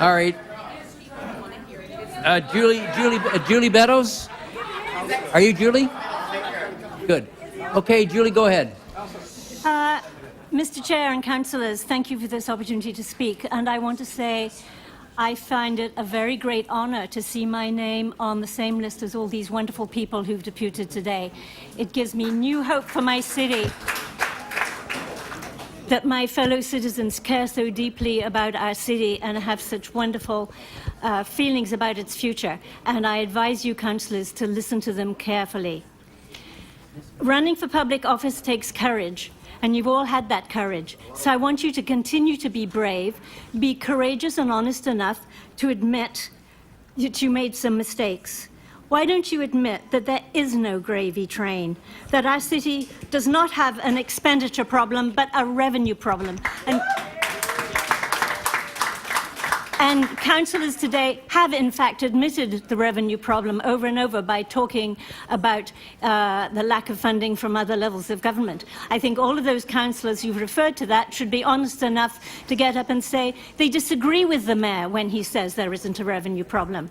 All right. Julie Beddoes? Are you Julie? Good. Okay, Julie, go ahead. Mr. Chair and councillors, thank you for this opportunity to speak. And I want to say I find it a very great honour to see my name on the same list as all these wonderful people who've deputed today. It gives me new hope for my city that my fellow citizens care so deeply about our city and have such wonderful feelings about its future. And I advise you, councillors, to listen to them carefully. Running for public office takes courage. And you've all had that courage. So I want you to continue to be brave, be courageous and honest enough to admit that you made some mistakes. Why don't you admit that there is no gravy train, that our city does not have an expenditure problem, but a revenue problem? And councillors today have, in fact, admitted the revenue problem over and over by talking about the lack of funding from other levels of government. I think all of those councillors who've referred to that should be honest enough to get up and say they disagree with the mayor when he says there isn't a revenue problem.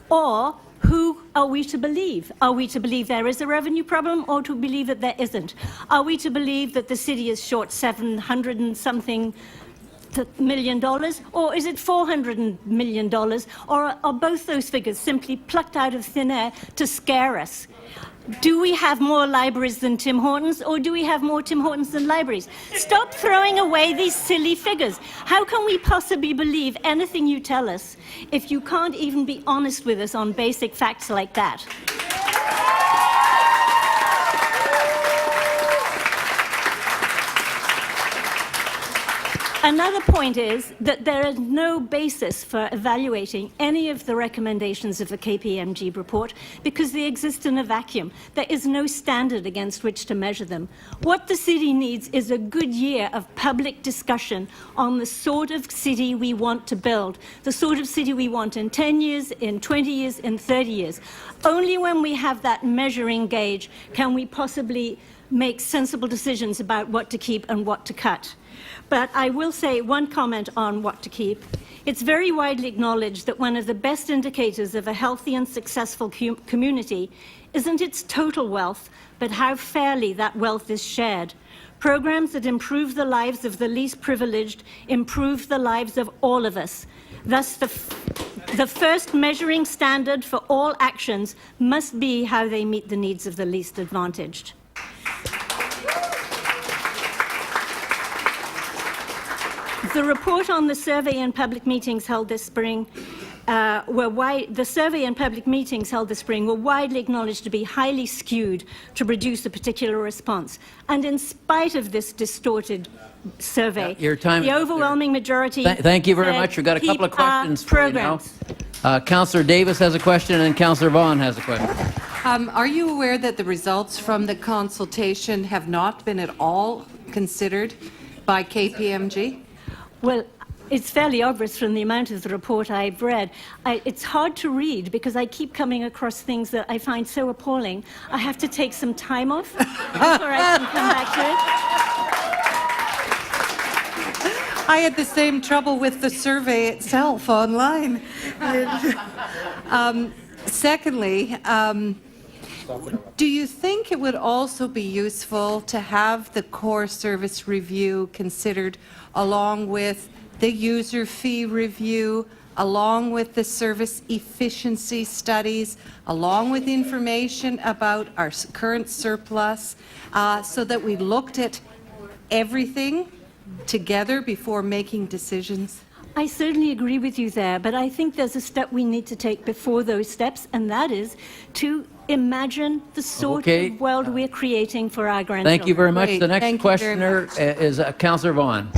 Or who are we to believe? Are we to believe there is a revenue problem or to believe that there isn't? Are we to believe that the city is short 700 and something $1 million, or is it $400 million, or are both those figures simply plucked out of thin air to scare us? Do we have more libraries than Tim Hortons, or do we have more Tim Hortons than libraries? Stop throwing away these silly figures. How can we possibly believe anything you tell us if you can't even be honest with us on basic facts like that? Another point is that there is no basis for evaluating any of the recommendations of the KPMG report because they exist in a vacuum. There is no standard against which to measure them. What the city needs is a good year of public discussion on the sort of city we want to build, the sort of city we want in 10 years, in 20 years, in 30 years. Only when we have that measuring gauge can we possibly make sensible decisions about what to keep and what to cut. But I will say one comment on what to keep. It's very widely acknowledged that one of the best indicators of a healthy and successful community isn't its total wealth, but how fairly that wealth is shared. Programs that improve the lives of the least privileged improve the lives of all of us. Thus, the first measuring standard for all actions must be how they meet the needs of the least advantaged. The report on the survey and public meetings held this spring were widely acknowledged to be highly skewed to produce a particular response. And in spite of this distorted survey, the overwhelming majority... Thank you very much. We've got a couple of questions for you now. Councillor Davis has a question and Councillor Vaughan has a question. Are you aware that the results from the consultation have not been at all considered by KPMG? Well, it's fairly obvious from the amount of the report I've read. It's hard to read because I keep coming across things that I find so appalling. I have to take some time off before I can come back to it. I had the same trouble with the survey itself online. Secondly, do you think it would also be useful to have the core service review considered along with the user fee review, along with the service efficiency studies, along with information about our current surplus, so that we looked at everything together before making decisions? I certainly agree with you there, but I think there's a step we need to take before those steps, and that is to imagine the sort of world we're creating for our grandchildren. Thank you very much. Great. The next questioner is Councillor Vaughan.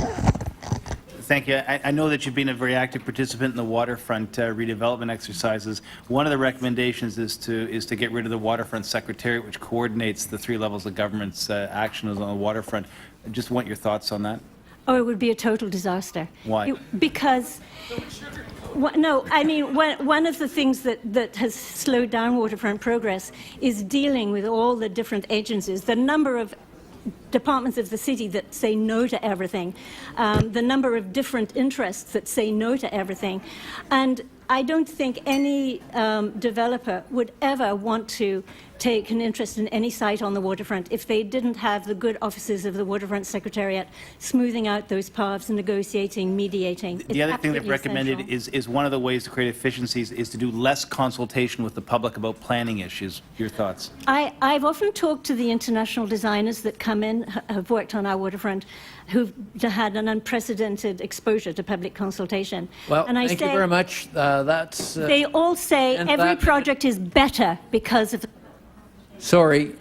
Thank you. I know that you've been a very active participant in the waterfront redevelopment exercises. One of the recommendations is to get rid of the waterfront secretariat, which coordinates the three levels of government's actions on the waterfront. I just want your thoughts on that. Oh, it would be a total disaster. Why? Because, no, I mean, one of the things that has slowed down waterfront progress is dealing with all the different agencies. The number of departments of the city that say no to everything, the number of different interests that say no to everything. And I don't think any developer would ever want to take an interest in any site on the waterfront if they didn't have the good offices of the Waterfront Secretariat smoothing out those paths, negotiating, mediating. The other thing they've recommended is one of the ways to create efficiencies is to do less consultation with the public about planning issues. Your thoughts? I've often talked to the international designers that come in, have worked on our waterfront, who've had an unprecedented exposure to public consultation. Well, and thank you very much. That's... They all say and every that- project is better because of... Sorry.